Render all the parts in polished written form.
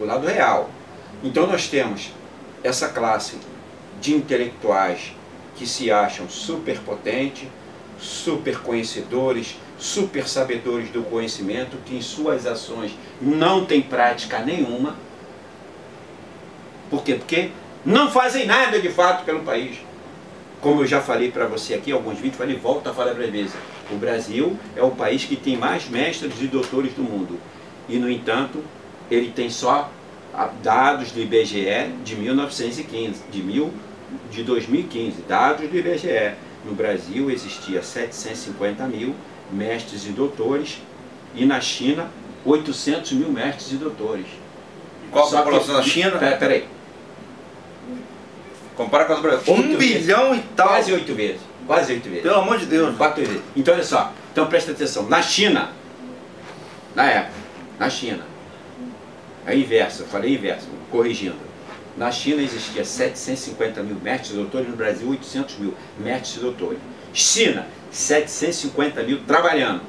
o lado real. Então nós temos essa classe de intelectuais que se acham super potentes, super conhecedores, super sabedores do conhecimento, que em suas ações não tem prática nenhuma. Por quê? Porque não fazem nada de fato pelo país. Como eu já falei para você aqui em alguns vídeos, falei, volto a falar para vezes. O Brasil é o país que tem mais mestres e doutores do mundo. E, no entanto, ele tem só dados do IBGE de 1915, de 2015, dados do IBGE. No Brasil existia 750 mil mestres e doutores, e na China 800 mil mestres e doutores. Qual a população da China? Peraí. Compara com a do Brasil. 1 bilhão e tal. Quase 8 vezes. Quase 8 vezes. Pelo amor de Deus. 4 vezes. Então olha só. Então presta atenção. Na China, na época, na China, é inverso, eu falei inverso, corrigindo. Na China existia 750 mil mestres e doutores, no Brasil 800 mil mestres e doutores. China, 750 mil trabalhando.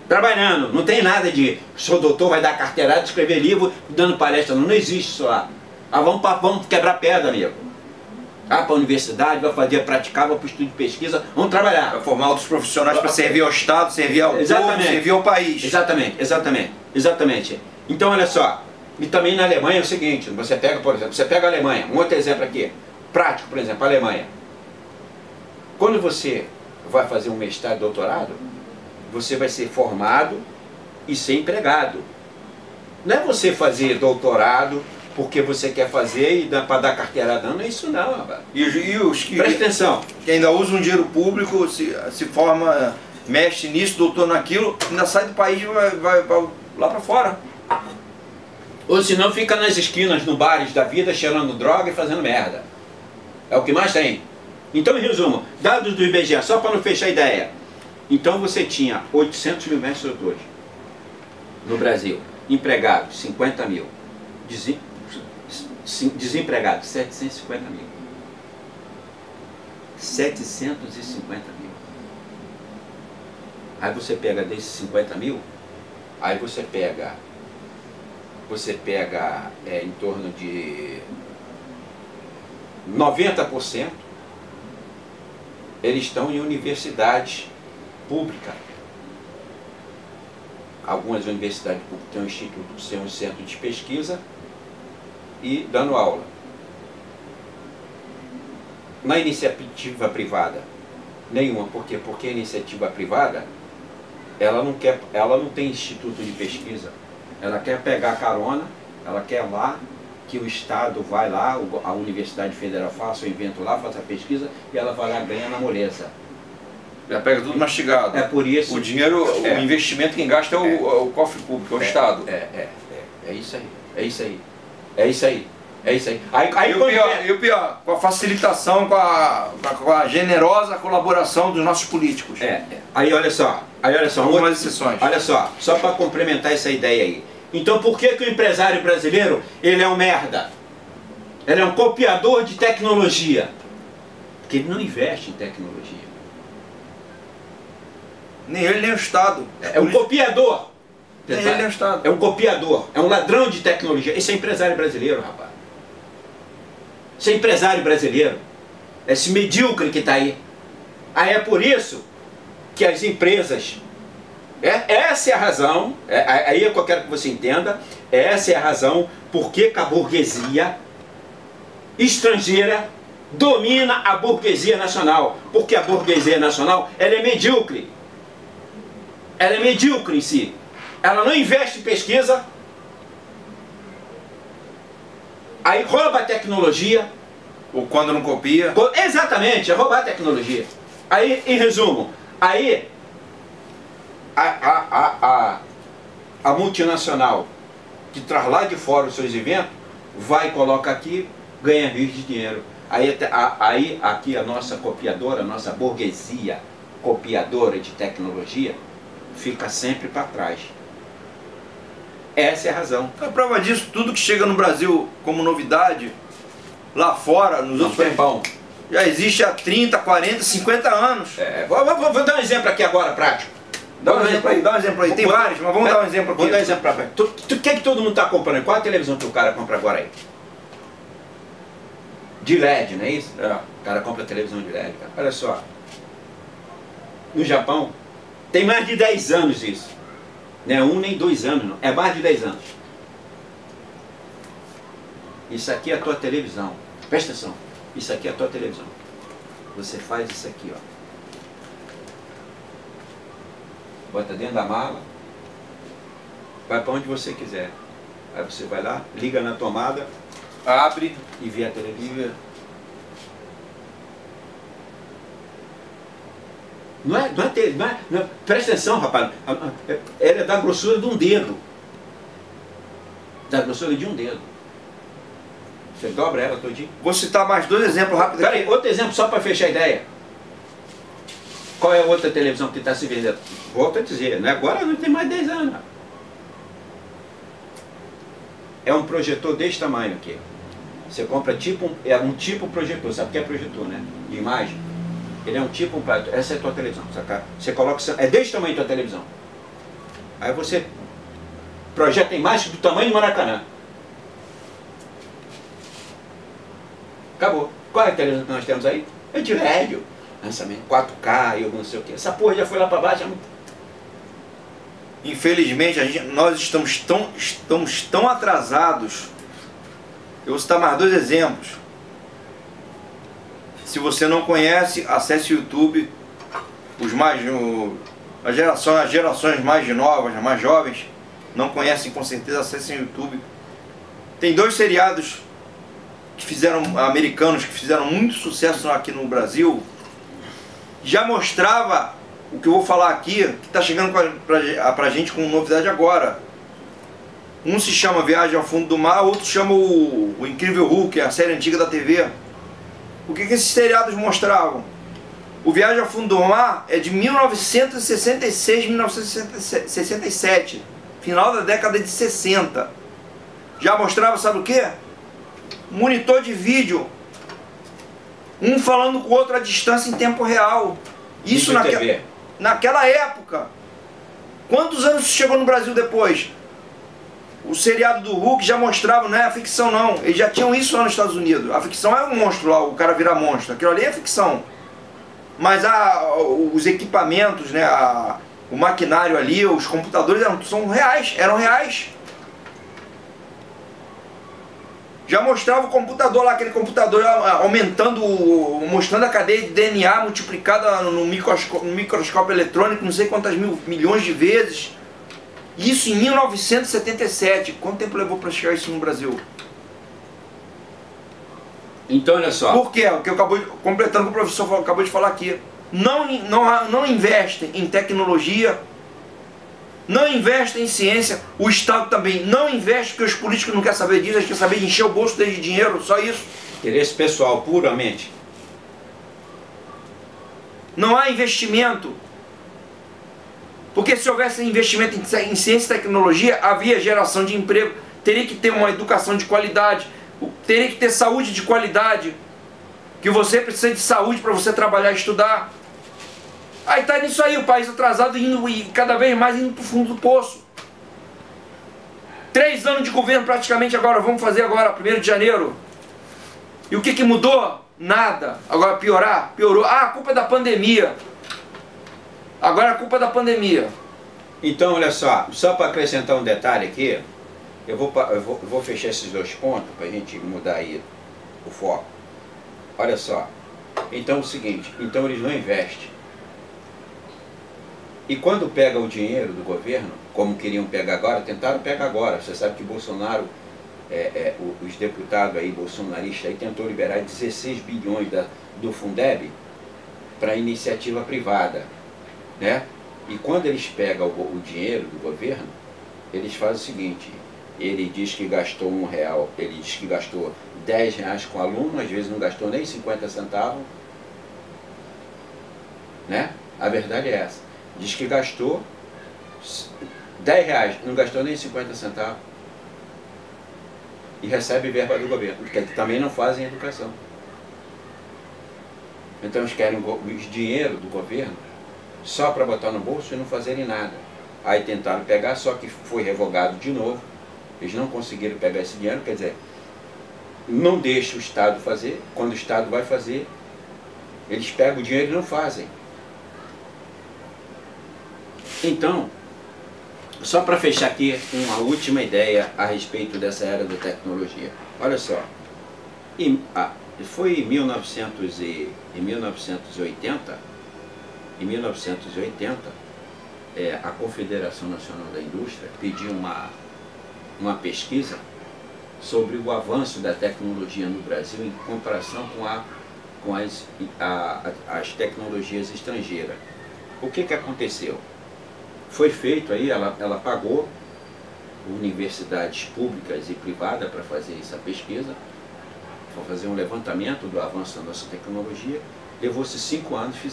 Trabalhando, não tem nada de sou doutor, vai dar carteirada, escrever livro, dando palestra, não existe isso lá. Ah, vamos quebrar pedra, amigo. Vai para a universidade, vai fazer, praticar, vai para o estudo de pesquisa, vamos trabalhar. Vai formar outros profissionais para servir ao Estado, servir ao povo, servir ao país. Exatamente. Então olha só, e também na Alemanha é o seguinte, você pega, por exemplo, você pega a Alemanha, um outro exemplo aqui, prático, por exemplo, a Alemanha. Quando você vai fazer um mestrado e doutorado, você vai ser formado e ser empregado. Não é você fazer doutorado porque você quer fazer e para dar carteirada, não é isso não, rapaz. E os que, presta atenção, que ainda usam dinheiro público, se forma, mexe nisso, doutor naquilo, ainda sai do país e vai lá para fora. Ou senão fica nas esquinas, no bares da vida, cheirando droga e fazendo merda. É o que mais tem. Então, em resumo, dados do IBGE, só para não fechar a ideia. Então você tinha 800 mil mestres e doutores no Brasil, empregados 50 mil, desempregados 750 mil. 750 mil. Aí você pega desses 50 mil, aí você pega em torno de 90%, eles estão em universidades públicas. Algumas universidades públicas têm um instituto, têm um centro de pesquisa e dando aula. Na iniciativa privada, nenhuma. Por quê? Porque a iniciativa privada, ela não tem instituto de pesquisa. Ela quer pegar carona, ela quer lá que o Estado vai lá, a Universidade Federal faça o evento lá, faça a pesquisa, e ela vai lá e ganha na moleza. Já pega tudo mastigado. É por isso. O dinheiro, o investimento quem gasta é o cofre público, é o Estado. É isso aí. É isso aí. E o pior, com a facilitação, com a generosa colaboração dos nossos políticos. Aí olha só. Algumas exceções. Olha só para complementar essa ideia aí. Então por que o empresário brasileiro, ele é um merda? Ele é um copiador de tecnologia. Porque ele não investe em tecnologia. Nem ele, nem o Estado. É um copiador. Nem ele, nem o Estado. É um copiador, é um ladrão de tecnologia. Esse é empresário brasileiro, rapaz. Esse é empresário brasileiro. Esse medíocre que está aí. Aí é por isso que as empresas... essa é a razão, aí é que eu quero que você entenda, essa é a razão por que a burguesia estrangeira domina a burguesia nacional. Porque a burguesia nacional, ela é medíocre. Ela é medíocre em si. Ela não investe em pesquisa, aí rouba a tecnologia. Ou quando não copia. Exatamente, é roubar a tecnologia. Aí, em resumo, aí a multinacional que traz lá de fora os seus eventos, vai, coloca aqui, ganha rios de dinheiro. Aí aqui a nossa copiadora, a nossa burguesia copiadora de tecnologia, fica sempre para trás. Essa é a razão. A prova disso, tudo que chega no Brasil como novidade, lá fora, nos outros países, já existe há 30, 40, 50 anos. Vou dar um exemplo aqui agora, prático. Dá um exemplo aí, dá um exemplo aí. Tem vários, mas vamos dar um exemplo aqui. Vou dar um exemplo pra frente. O que todo mundo está comprando? Qual a televisão que o cara compra agora aí? De LED, não é isso? É. O cara compra televisão de LED, cara. Olha só. No Japão, tem mais de 10 anos isso. Não é 1 nem 2 anos, não. É mais de 10 anos. Isso aqui é a tua televisão. Presta atenção. Isso aqui é a tua televisão. Você faz isso aqui, ó. Bota dentro da mala. Vai para onde você quiser. Aí você vai lá, liga na tomada, Abre e vê a televisão. e vê. Não é, presta atenção, rapaz. Ela é da grossura de um dedo. Da grossura de um dedo. Você dobra ela todinha. Vou citar mais dois exemplos rápidos aqui. Peraí, outro exemplo só para fechar a ideia. Qual é a outra televisão que está se vendendo? Volto a dizer, não é agora, não tem mais 10 anos. É um projetor desse tamanho aqui. Você compra tipo um tipo projetor, sabe o que é projetor, né? De imagem. Ele é um tipo, essa é a tua televisão, saca? Você coloca, é desse tamanho a tua televisão. Aí você projeta a imagem do tamanho do Maracanã. Acabou. Qual é a televisão que nós temos aí? É de LED, lançamento 4K e não sei o que. Essa porra já foi lá para baixo. Infelizmente, nós estamos tão atrasados. Eu vou citar mais dois exemplos. Se você não conhece, acesse o YouTube. As gerações mais novas, mais jovens, não conhecem, com certeza acessem o YouTube. Tem dois seriados americanos que fizeram muito sucesso aqui no Brasil. Já mostrava o que eu vou falar aqui, que está chegando pra gente com novidade agora. Um se chama Viagem ao Fundo do Mar, outro chama o Incrível Hulk, a série antiga da TV. O que esses seriados mostravam? O Viagem ao Fundo do Mar é de 1966, 1967, final da década de 60. Já mostrava, sabe o que? Monitor de vídeo, um falando com o outro à distância em tempo real. Isso naquela época. Quantos anos isso chegou no Brasil depois? O seriado do Hulk já mostrava, não é a ficção não, eles já tinham isso lá nos Estados Unidos. A ficção é um monstro lá, o cara vira monstro, aquilo ali é ficção. Mas os equipamentos, né, o maquinário ali, os computadores eram reais. Já mostrava o computador lá, aquele computador aumentando, mostrando a cadeia de DNA multiplicada no microscópio eletrônico, não sei quantas milhões de vezes. Isso em 1977. Quanto tempo levou para chegar isso no Brasil? Então, olha só. Por quê? O que eu completando o que o professor acabou de falar aqui. Não investem em tecnologia, não investem em ciência, o Estado também não investe, porque os políticos não querem saber disso, eles querem saber de encher o bolso deles de dinheiro, só isso. Interesse pessoal, puramente. Não há investimento. Porque se houvesse investimento em ciência e tecnologia, havia geração de emprego, teria que ter uma educação de qualidade, teria que ter saúde de qualidade, que você precisa de saúde para você trabalhar e estudar. Aí está nisso aí, o país atrasado e cada vez mais indo para o fundo do poço. 3 anos de governo praticamente agora, vamos fazer agora, 1º de janeiro. E o que mudou? Nada. Agora piorou. Ah, a culpa é da pandemia. Agora a culpa é da pandemia. Então, olha só para acrescentar um detalhe aqui, eu vou fechar esses dois pontos para a gente mudar aí o foco. Olha só, então é o seguinte, então eles não investem. E quando pega o dinheiro do governo, como queriam pegar agora, tentaram pegar agora. Você sabe que Bolsonaro, os deputados aí, bolsonaristas, aí, tentou liberar 16 bilhões do Fundeb para iniciativa privada, né? E quando eles pegam o dinheiro do governo, eles fazem o seguinte, ele diz que gastou R$1, ele diz que gastou R$10 com aluno, às vezes não gastou nem 50 centavos, né? A verdade é essa. Diz que gastou R$10, não gastou nem 50 centavos. E recebe verba do governo, porque também não fazem educação. Então eles querem o dinheiro do governo só para botar no bolso e não fazerem nada. Aí tentaram pegar, só que foi revogado de novo. Eles não conseguiram pegar esse dinheiro, quer dizer, não deixa o Estado fazer. Quando o Estado vai fazer, eles pegam o dinheiro e não fazem. Então, só para fechar aqui uma última ideia a respeito dessa era da tecnologia. Olha só, foi em 1980, a Confederação Nacional da Indústria pediu uma pesquisa sobre o avanço da tecnologia no Brasil em comparação com as tecnologias estrangeiras. O que aconteceu? Foi feito aí, ela pagou universidades públicas e privadas para fazer essa pesquisa, para fazer um levantamento do avanço da nossa tecnologia. Levou-se 5 anos, foi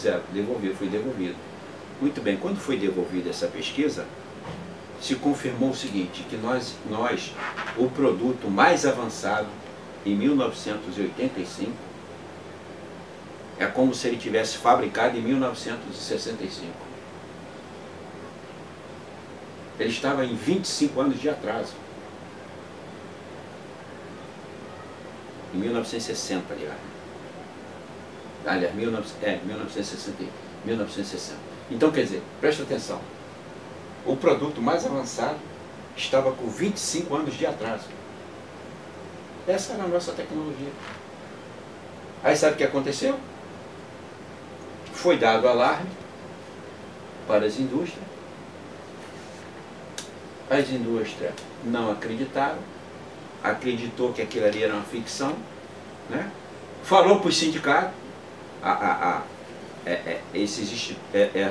devolvido. Muito bem, quando foi devolvida essa pesquisa, se confirmou o seguinte, que o produto mais avançado em 1985 é como se ele tivesse fabricado em 1965. Ele estava em 25 anos de atraso. Em 1960, aliás, 1960. Então, quer dizer, presta atenção. O produto mais avançado estava com 25 anos de atraso. Essa era a nossa tecnologia. Aí sabe o que aconteceu? Foi dado alarme para as indústrias. As indústrias não acreditaram, acreditou que aquilo ali era uma ficção, né? Falou para os sindicatos,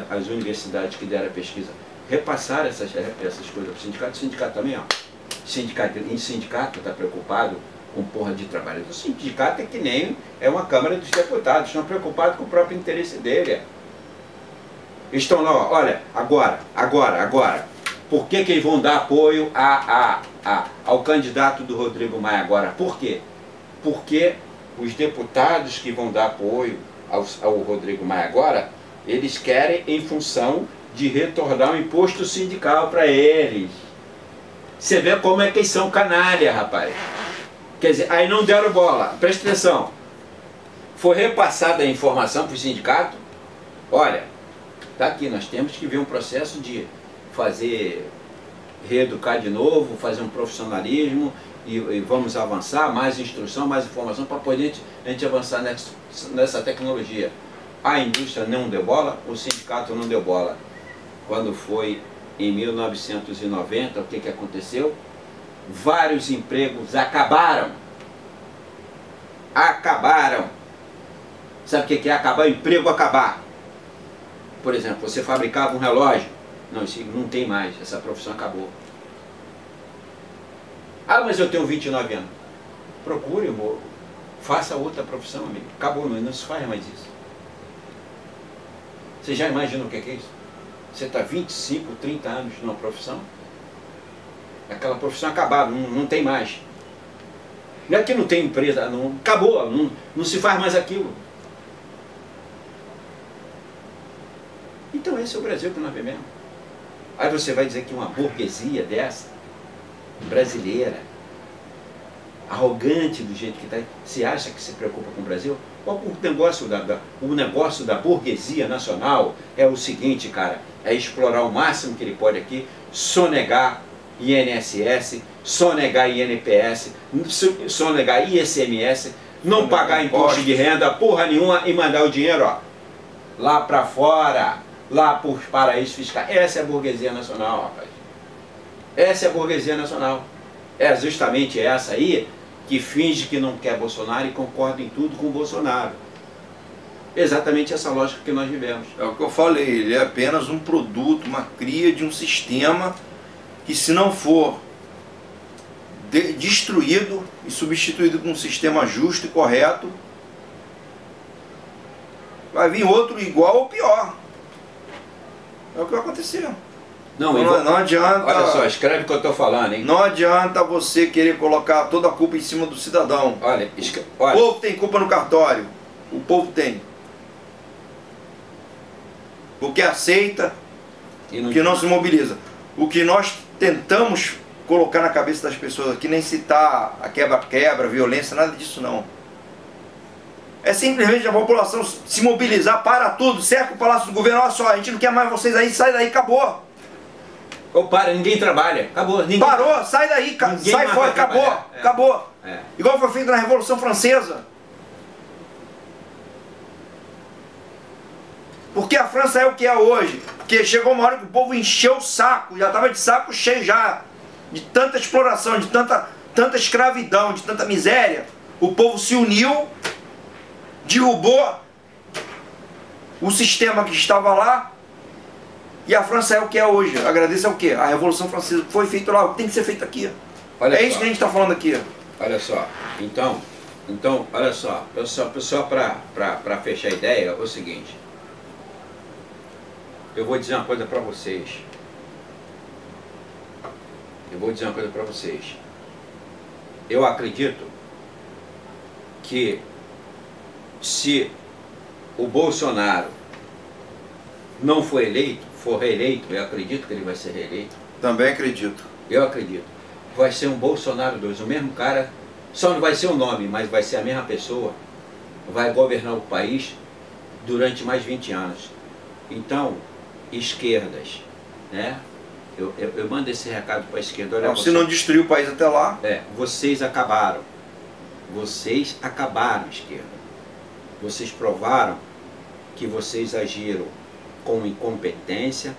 as universidades que deram a pesquisa repassaram essas coisas para o sindicato. O sindicato também, ó. Sindicato está preocupado com porra de trabalho. O sindicato é que nem uma Câmara dos Deputados, estão preocupados com o próprio interesse dele. Estão lá, ó, olha, agora. Por que eles vão dar apoio ao candidato do Rodrigo Maia agora? Por quê? Porque os deputados que vão dar apoio ao Rodrigo Maia agora, eles querem em função de retornar o imposto sindical para eles. Você vê como é que eles são canalha, rapaz. Quer dizer, aí não deram bola. Presta atenção. Foi repassada a informação para o sindicato. Olha, tá aqui, nós temos que ver um processo de reeducar de novo, fazer um profissionalismo e vamos avançar, mais instrução, mais informação para poder a gente avançar nessa tecnologia. A indústria não deu bola, o sindicato não deu bola. Quando foi em 1990, o que aconteceu? Vários empregos acabaram. Sabe o que é acabar? O emprego acabar. Por exemplo, você fabricava um relógio. Não, isso não tem mais, essa profissão acabou. Ah, mas eu tenho 29 anos. Procure, faça outra profissão, amigo. Acabou, não se faz mais isso. Você já imagina o que é isso? Você está 25, 30 anos numa profissão, aquela profissão acabada, não tem mais. Não é que não tem empresa, não, acabou, não se faz mais aquilo. Então esse é o Brasil que nós vivemos. Aí você vai dizer que uma burguesia dessa, brasileira, arrogante do jeito que está, se acha que se preocupa com o Brasil? O negócio da burguesia nacional é o seguinte, cara, é explorar o máximo que ele pode aqui, sonegar INSS, sonegar INPS, sonegar ICMS, não pagar imposto de renda, porra nenhuma, e mandar o dinheiro, ó, lá para fora, lá para os paraísos fiscais. Essa é a burguesia nacional, rapaz. Essa é a burguesia nacional. É justamente essa aí que finge que não quer Bolsonaro e concorda em tudo com o Bolsonaro. Exatamente essa lógica que nós vivemos. É o que eu falei, ele é apenas um produto, uma cria de um sistema que, se não for destruído e substituído por um sistema justo e correto, vai vir outro igual ou pior. É o que vai acontecer. Não adianta. Olha só, escreve o que eu estou falando, hein? Não adianta você querer colocar toda a culpa em cima do cidadão. Olha. O povo tem culpa no cartório. O povo tem. porque aceita, E porque não se mobiliza. O que nós tentamos colocar na cabeça das pessoas aqui, nem citar a quebra-quebra, violência, nada disso não. É simplesmente a população se mobilizar para tudo, cerca o Palácio do Governo, olha só, a gente não quer mais vocês aí, sai daí, acabou. Ou para, ninguém trabalha, acabou. Ninguém... Parou, sai daí, sai fora, acabou, acabou. Igual foi feito na Revolução Francesa. Porque a França é o que é hoje. Porque chegou uma hora que o povo encheu o saco, já estava de saco cheio já, de tanta exploração, de tanta escravidão, de tanta miséria. O povo se uniu, derrubou o sistema que estava lá, e a França é o que é hoje. Agradeço ao quê? A Revolução Francesa foi feita lá, o que tem que ser feito aqui. Olha é só. Isso que a gente está falando aqui. Olha só, então olha só, só para fechar a ideia, é o seguinte. Eu vou dizer uma coisa para vocês. Eu acredito que se o Bolsonaro não for reeleito, eu acredito que ele vai ser reeleito. Também acredito. Eu acredito. Vai ser um Bolsonaro 2, o mesmo cara, só não vai ser o nome, mas vai ser a mesma pessoa. Vai governar o país durante mais 20 anos. Então, esquerdas, né? Eu mando esse recado para a esquerda. Olha, se não destruir o país até lá. Vocês acabaram. Vocês acabaram, esquerda. Vocês provaram que vocês agiram com incompetência,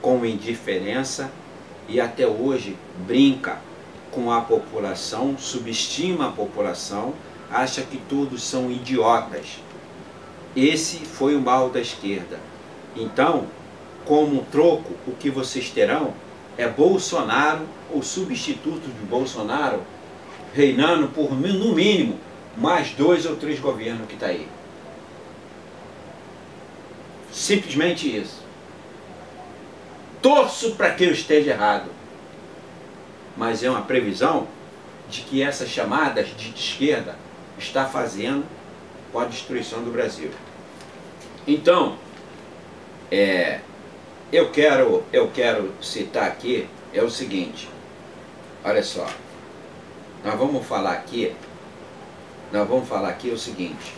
com indiferença e até hoje brinca com a população, subestima a população, acha que todos são idiotas. Esse foi o mal da esquerda. Então, como troco, o que vocês terão é Bolsonaro, ou substituto de Bolsonaro, reinando por, no mínimo, mais 2 ou 3 governos que está aí. Simplesmente isso. Torço para que eu esteja errado. Mas é uma previsão de que essas chamadas de esquerda está fazendo com a destruição do Brasil. Então, eu quero citar aqui, é o seguinte, olha só, nós vamos falar aqui o seguinte,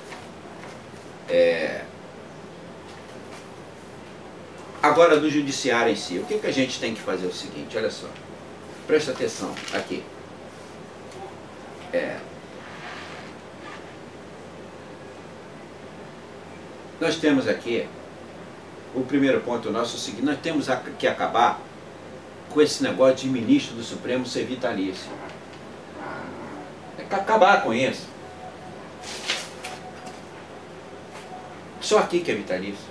agora do judiciário em si, o que a gente tem que fazer? É o seguinte, olha só, presta atenção aqui, nós temos aqui, o primeiro ponto nosso é o seguinte, nós temos que acabar com esse negócio de ministro do Supremo ser vitalício. É que acabar com isso. Só aqui que é vitalício.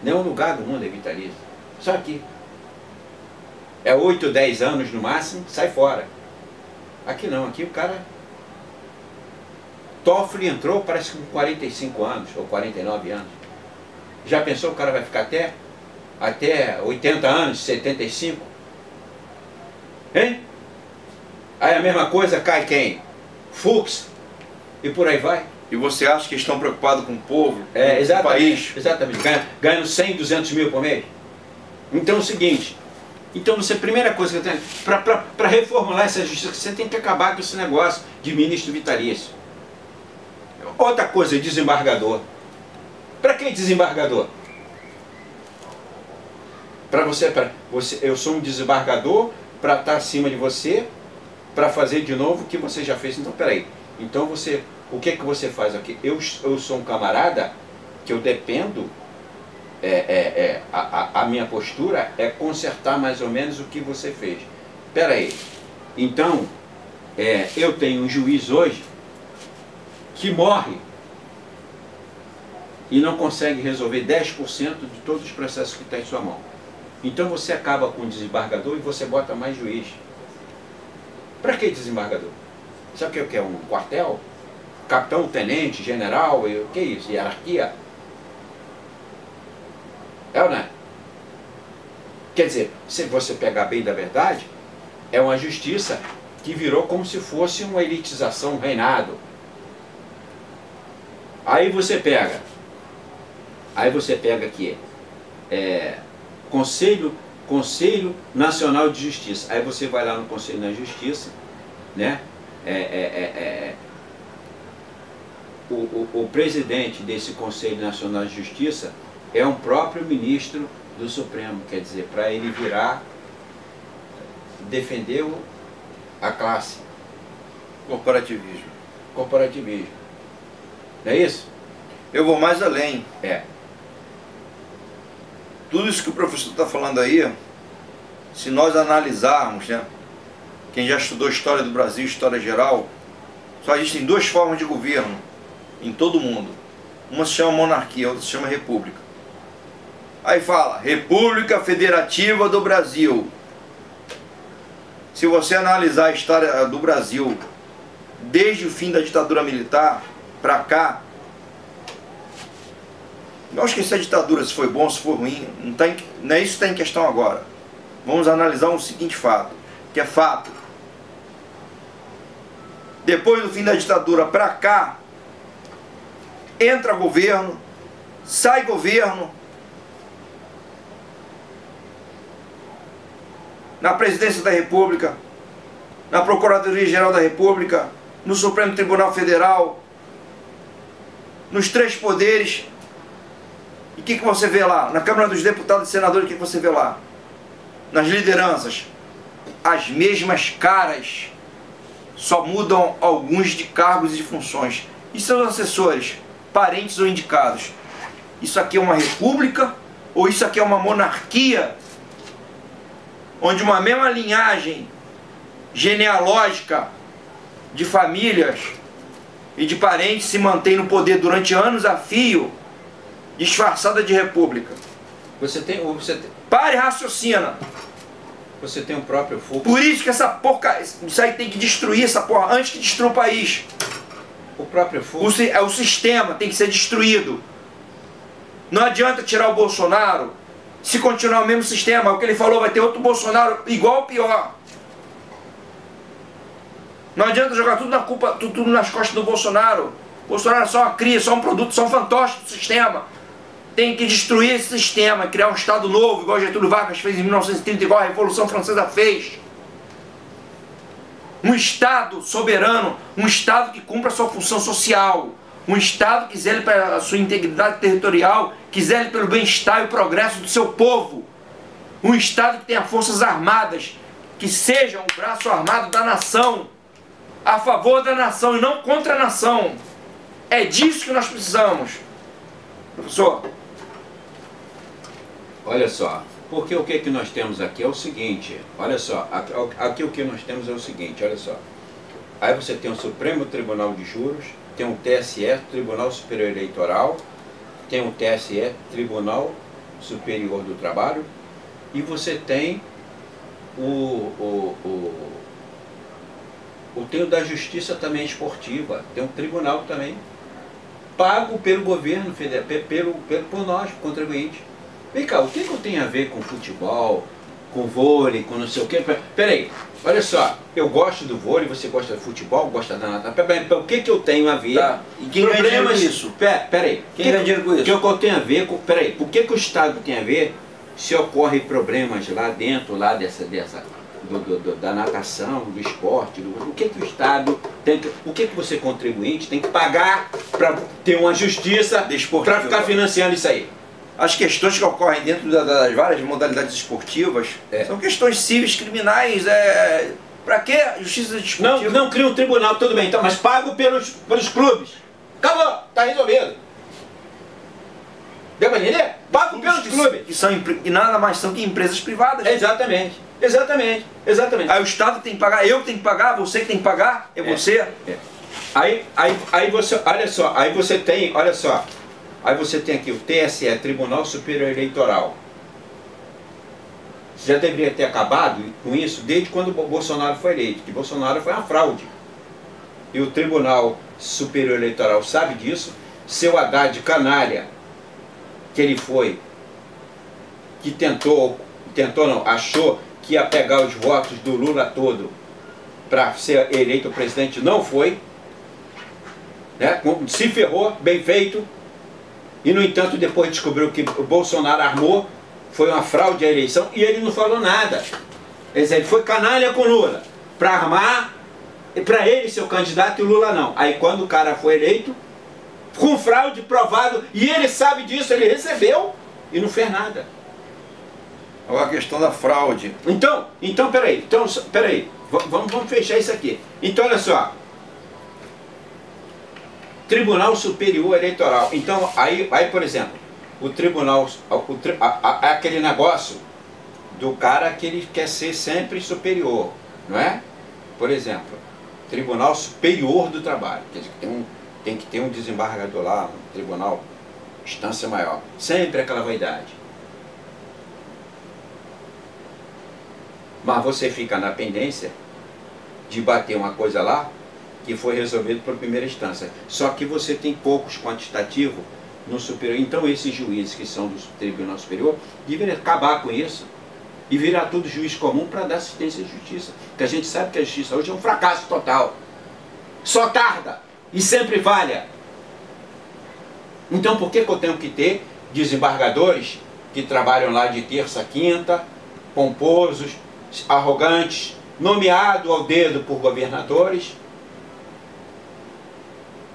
Nenhum lugar do mundo é vitalício. Só aqui. É 8, 10 anos no máximo, sai fora. Aqui não, aqui o cara... Toffoli entrou, parece que com 45 anos, ou 49 anos. Já pensou que o cara vai ficar até 80 anos, 75? Hein? Aí a mesma coisa cai quem? Fux. E por aí vai. E você acha que estão preocupados com o povo? Exatamente, com o país? Exatamente. Ganhando 100, 200 mil por mês. Então é o seguinte. Então você, a primeira coisa que eu tenho... Para reformular essa justiça, você tem que acabar com esse negócio de ministro vitalício. Outra coisa, desembargador. Para que desembargador? Eu sou um desembargador para estar acima de você, para fazer de novo o que você já fez. Então, peraí. Então, o que você faz aqui? Eu sou um camarada que eu dependo, a minha postura é consertar mais ou menos o que você fez. Peraí. Então, eu tenho um juiz hoje que morre e não consegue resolver 10% de todos os processos que estão em sua mão. Então você acaba com o desembargador e você bota mais juiz. Para que desembargador? Sabe o que é um quartel? Capitão, tenente, general, o que é isso? Hierarquia? É ou não é? Quer dizer, se você pegar bem da verdade, é uma justiça que virou como se fosse uma elitização, um reinado. Aí você pega Aí você pega aqui, Conselho Nacional de Justiça. Aí você vai lá no Conselho da Justiça, né? O presidente desse Conselho Nacional de Justiça é um próprio ministro do Supremo, quer dizer, para ele virar, defender a classe. Corporativismo. Corporativismo. Não é isso? Eu vou mais além. Tudo isso que o professor está falando aí, se nós analisarmos, né? Quem já estudou história do Brasil, história geral, só existem duas formas de governo em todo o mundo. Uma se chama monarquia, a outra se chama república. Aí fala, República Federativa do Brasil. Se você analisar a história do Brasil, desde o fim da ditadura militar para cá, não esquecer a ditadura, se foi bom, se foi ruim, não é isso que está em questão agora. Vamos analisar um seguinte fato, que é fato. Depois do fim da ditadura para cá, entra governo, sai governo, na Presidência da República, na Procuradoria-Geral da República, no Supremo Tribunal Federal, nos três poderes. E o que você vê lá? Na Câmara dos Deputados e Senadores, o que você vê lá? Nas lideranças, as mesmas caras, só mudam alguns de cargos e de funções. E seus assessores, parentes ou indicados? Isso aqui é uma república ou isso aqui é uma monarquia? Onde uma mesma linhagem genealógica de famílias e de parentes se mantém no poder durante anos a fio, disfarçada de república. Pare e raciocina. Você tem o próprio fogo. Por isso que essa porca, isso aí tem que destruir essa porra antes que destrua o país. O próprio fogo. O sistema tem que ser destruído. Não adianta tirar o Bolsonaro se continuar o mesmo sistema. O que ele falou, vai ter outro Bolsonaro igual ou pior. Não adianta jogar tudo na culpa, tudo nas costas do Bolsonaro. O Bolsonaro é só uma cria, só um produto, só um fantoche do sistema. Tem que destruir esse sistema, criar um Estado novo, igual Getúlio Vargas fez em 1930, igual a Revolução Francesa fez. Um Estado soberano, um Estado que cumpra a sua função social, um Estado que zele pela sua integridade territorial, que zele pelo bem-estar e o progresso do seu povo. Um Estado que tenha forças armadas, que sejam o braço armado da nação, a favor da nação e não contra a nação. É disso que nós precisamos. Professor? Olha só, porque o que nós temos aqui é o seguinte, olha só, aqui o que nós temos é o seguinte, olha só. Aí você tem o Supremo Tribunal de Juros, tem o TSE, Tribunal Superior Eleitoral, tem o TSE, Tribunal Superior do Trabalho, e você tem tem o da Justiça também esportiva, tem um tribunal também, pago pelo governo federal, por nós, contribuintes. Vem cá, o que eu tenho a ver com futebol, com vôlei, com não sei o que? Peraí, olha só, eu gosto do vôlei, você gosta de futebol, gosta da natação. Peraí, o que eu tenho a ver? Tá. E quem ganha dinheiro com isso? Peraí, quem ganha dinheiro com isso? O que eu tenho a ver com... Peraí, o que o Estado tem a ver se ocorrem problemas lá dentro, lá da natação, do esporte, o que o Estado tem que... O que você, contribuinte, tem que pagar para ter uma justiça para ficar financiando isso aí? As questões que ocorrem dentro das várias modalidades esportivas são questões cíveis, criminais. Para que justiça desportiva? Não cria um tribunal, tudo bem, então, mas pago pelos clubes. Acabou, está resolvido. Deu para entender? Pago pelos clubes. Que nada mais são que empresas privadas. Exatamente. Aí o Estado tem que pagar, eu que tenho que pagar, você que tem que pagar, você. Aí você, olha só, aí você tem, olha só. Aí você tem aqui o TSE, Tribunal Superior Eleitoral. Você já deveria ter acabado com isso desde quando o Bolsonaro foi eleito, que Bolsonaro foi uma fraude. E o Tribunal Superior Eleitoral sabe disso. Seu Haddad canalha, que ele foi, que achou que ia pegar os votos do Lula todo para ser eleito presidente, não foi. Né? Se ferrou, bem feito. E, no entanto, depois descobriu que o Bolsonaro armou, foi uma fraude à eleição, e ele não falou nada. Quer dizer, ele foi canalha com Lula, para armar, para ele ser o candidato e o Lula não. Aí quando o cara foi eleito, com fraude provado, e ele sabe disso, ele recebeu e não fez nada. Agora a questão da fraude. Então peraí, vamos fechar isso aqui. Então olha só, Tribunal Superior Eleitoral. Então aí por exemplo, o tribunal, aquele negócio do cara que ele quer ser sempre superior, não é? Por exemplo, Tribunal Superior do Trabalho, quer dizer, tem que ter um desembargador lá, um tribunal, instância maior, sempre aquela vaidade. Mas você fica na pendência de bater uma coisa lá que foi resolvido por primeira instância. Só que você tem poucos quantitativos no superior. Então esses juízes que são do Tribunal Superior deveriam acabar com isso e virar tudo juiz comum para dar assistência à justiça. Porque a gente sabe que a justiça hoje é um fracasso total. Só tarda e sempre falha. Então por que eu tenho que ter desembargadores que trabalham lá de terça a quinta, pomposos, arrogantes, nomeado ao dedo por governadores,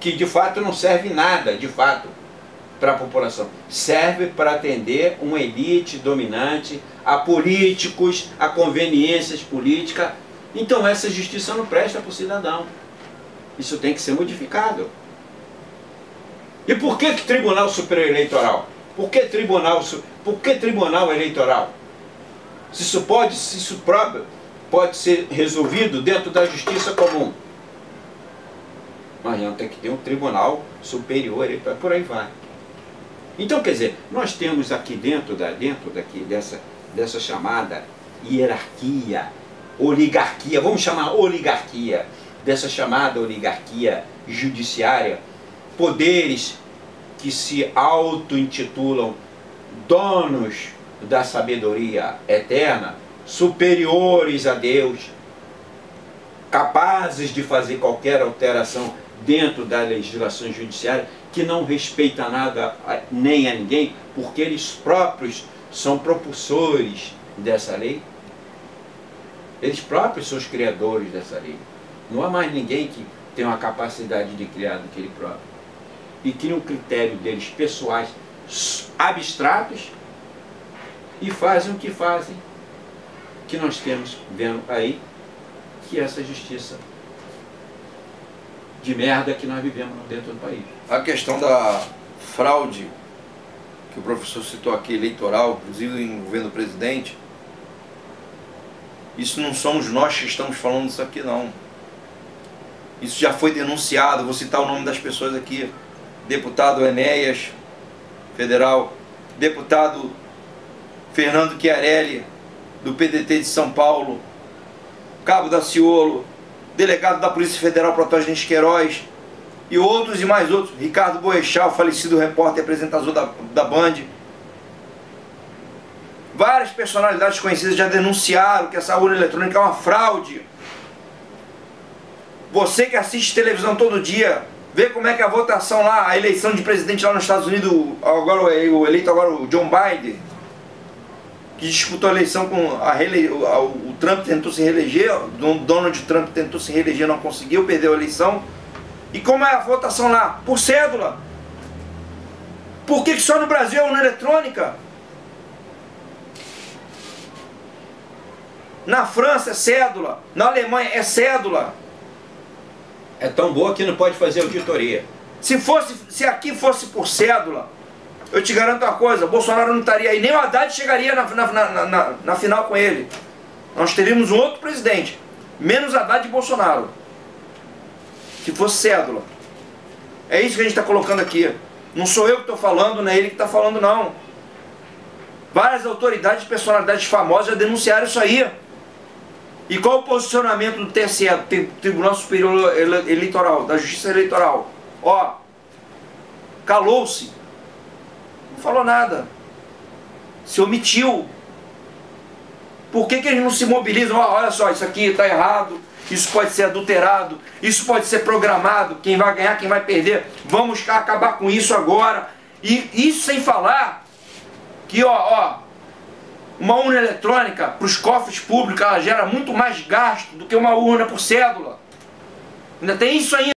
que de fato não serve nada, de fato, para a população. Serve para atender uma elite dominante, a políticos, a conveniências políticas. Então essa justiça não presta para o cidadão. Isso tem que ser modificado. E por que Tribunal Superior Eleitoral? Por que Tribunal Eleitoral? Se isso pode ser resolvido dentro da justiça comum. Mas não, tem que ter um Tribunal Superior Eleitoral, por aí vai. Então, quer dizer, nós temos aqui dentro dessa chamada hierarquia, oligarquia, vamos chamar oligarquia, dessa chamada oligarquia judiciária, poderes que se auto-intitulam donos da sabedoria eterna, superiores a Deus, capazes de fazer qualquer alteração dentro da legislação judiciária, que não respeita nada nem a ninguém, porque eles próprios são propulsores dessa lei. Eles próprios são os criadores dessa lei. Não há mais ninguém que tem uma capacidade de criar do que ele próprio. E cria um critério deles pessoais, abstratos, e fazem o que fazem, que nós temos vendo aí, que é essa justiça de merda que nós vivemos dentro do país. A questão da fraude, que o professor citou aqui, eleitoral, inclusive envolvendo o presidente, isso não somos nós que estamos falando isso aqui, não. Isso já foi denunciado, vou citar o nome das pessoas aqui. Deputado Enéas, federal, deputado Fernando Chiarelli, do PDT de São Paulo, Cabo Daciolo, delegado da Polícia Federal Protogênes de Queiroz, e outros e mais outros, Ricardo Boechat, falecido repórter e apresentador da Band. Várias personalidades conhecidas já denunciaram que essa urna eletrônica é uma fraude. Você que assiste televisão todo dia, vê como é que é a votação lá, a eleição de presidente lá nos Estados Unidos, agora o eleito agora, o John Biden, que disputou a eleição com o Trump tentou se reeleger, Donald Trump tentou se reeleger, não conseguiu, perdeu a eleição. E como é a votação lá? Por cédula. Por que só no Brasil é urna eletrônica? Na França é cédula, na Alemanha é cédula. É tão boa que não pode fazer auditoria. Se aqui fosse por cédula, eu te garanto uma coisa, Bolsonaro não estaria aí, nem o Haddad chegaria na final com ele. Nós teríamos um outro presidente, menos Haddad e Bolsonaro. Se fosse cédula. É isso que a gente está colocando aqui. Não sou eu que estou falando, não é ele que está falando, não. Várias autoridades e personalidades famosas já denunciaram isso aí. E qual o posicionamento do TSE, Tribunal Superior Eleitoral, da Justiça Eleitoral? Ó, calou-se. Não falou nada. Se omitiu. Por que eles não se mobilizam? Ó, olha só, isso aqui está errado, isso pode ser adulterado, isso pode ser programado, quem vai ganhar, quem vai perder. Vamos acabar com isso agora. E isso sem falar que, uma urna eletrônica para os cofres públicos, ela gera muito mais gasto do que uma urna por cédula. Ainda tem isso ainda.